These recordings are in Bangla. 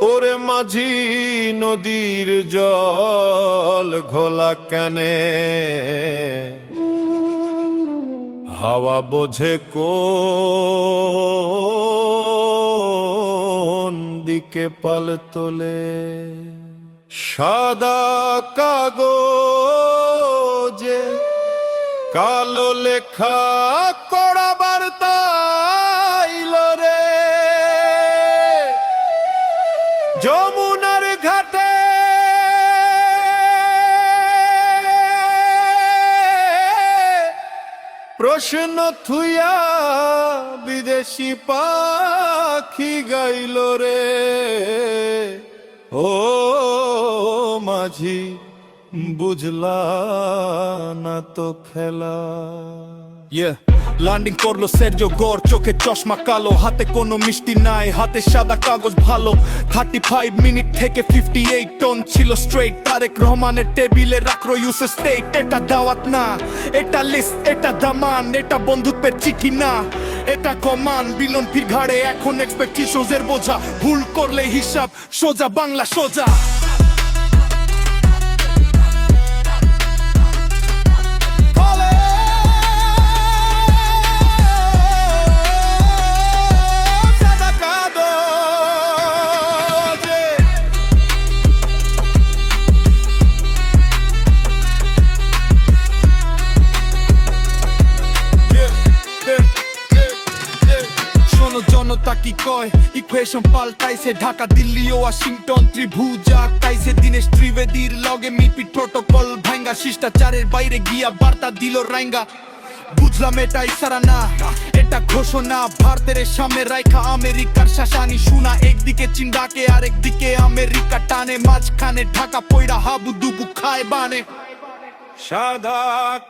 ওরে মাঝি নদীর জল ঘোলা কেনে, হাওয়া বোঝে কোন দিকে পাল তোলে। সাদা কাগজে কালো লেখা কড়া বার্তা আইলো রে, যমুনার ঘাটে প্রশ্ন থুইয়া বিদেশি পাখি গাইল রে। ও মাঝি বুঝলা না তো খেলা। ল্যান্ডিং করলো সের্জিও গোর, চোখে চশমা কালো, হাতে কোনো মিষ্টি নাই, হাতে সাদা কাগজ ভালো। 35 মিনিট থেকে 58 টন ছিল স্ট্রেট। তারেক রহমানের টেবিলে রাখলো ইউসের স্টেট। এটা দাওয়াত না, এটা লিস্ট, এটা দামান, এটা বন্ধুত্বের চিঠি না, এটা কমান। বিলন ফির ঘাড়ে এখন এক্সপেকটেশনসের বোঝা, ভুল করলে হিসাব সোজা, বাংলা সোজা। জনতা কি কয়, ইকুয়েশন পাল্টাইছে, ঢাকা দিল্লি ও ওয়াশিংটন ত্রিভুজ আঁকাইছে। দীনেশ ত্রিবেদীর লগে মিটপিট, প্রটোকল ভাঙ্গা, শিষ্টাচারের বাইরে গিয়া বার্তা দিল রাঙ্গা। বুঝলাম এটা ইশারা না, এটা ঘোষণা। ভারতের সামনে রাইখা আমেরিকার শাসানি শোনা। একদিকে চীন ডাকে, আরেকদিকে আমেরিকা টানে, মাঝখানে ঢাকা পয়রা হাবু দুবু খায় বানে। সাদা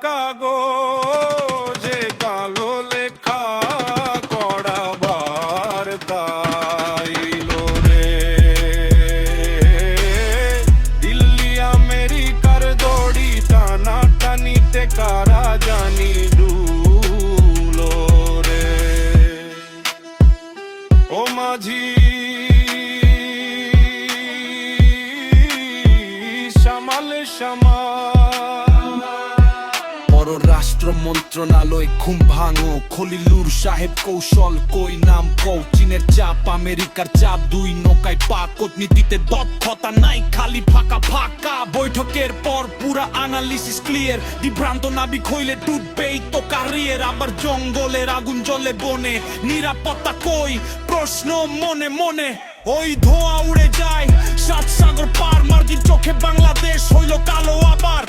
কাগজে কালো লেখা কড়া বার্তা আইলো রে, দিল্লি আমেরিকার দড়ি টানা টানিতে কারা জানি ডুলো রে। ও মাঝি সামাল সামাল। পররাষ্ট্র মন্ত্রণালয় ঘুম ভাঙো, খলিলুর সাহেব কৌশল কই নাম কও। চীনের চাপ, আমেরিকার চাপ, দুই নৌকায় পাক। কূটনীতিতে দক্ষতা নাই, খালি ফাঁকা ফাঁকা। বৈঠকের পর পুরা অ্যানালিসিস ক্লিয়ার, বিভ্রান্ত নাবিক হইলে ডুববেই তো কারিয়ার। আবার জঙ্গলের আগুন জ্বলে বনে, নিরাপত্তা কই প্রশ্ন মনে মনে। ওই ধোঁয়া উড়ে যায় 7 সাগর পার, মার্কিন চোখে বাংলাদেশ হইল কালো আবার।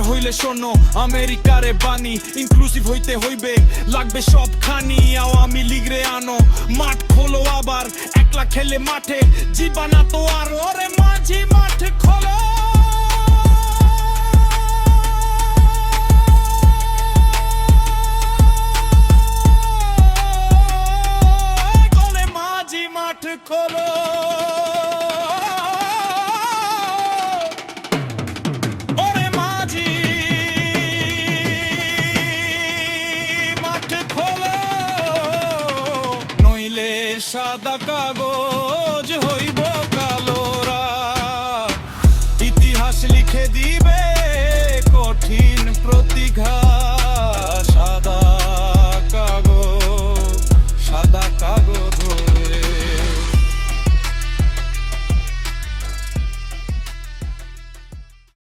হইলে শোনো আমেরিকারে বাণী, ইনক্লুসিভ হইতে হইবে, লাগবে সব খানি। আওয়ামী লীগ রে আনো, মাঠ খোলো আবার। একলা খেলে মাঠে জিবা না তো আর, ওরে মাঝি মাঠে খোলো। মাঝি মাঠ খোলো। সাদা কাগজ হইব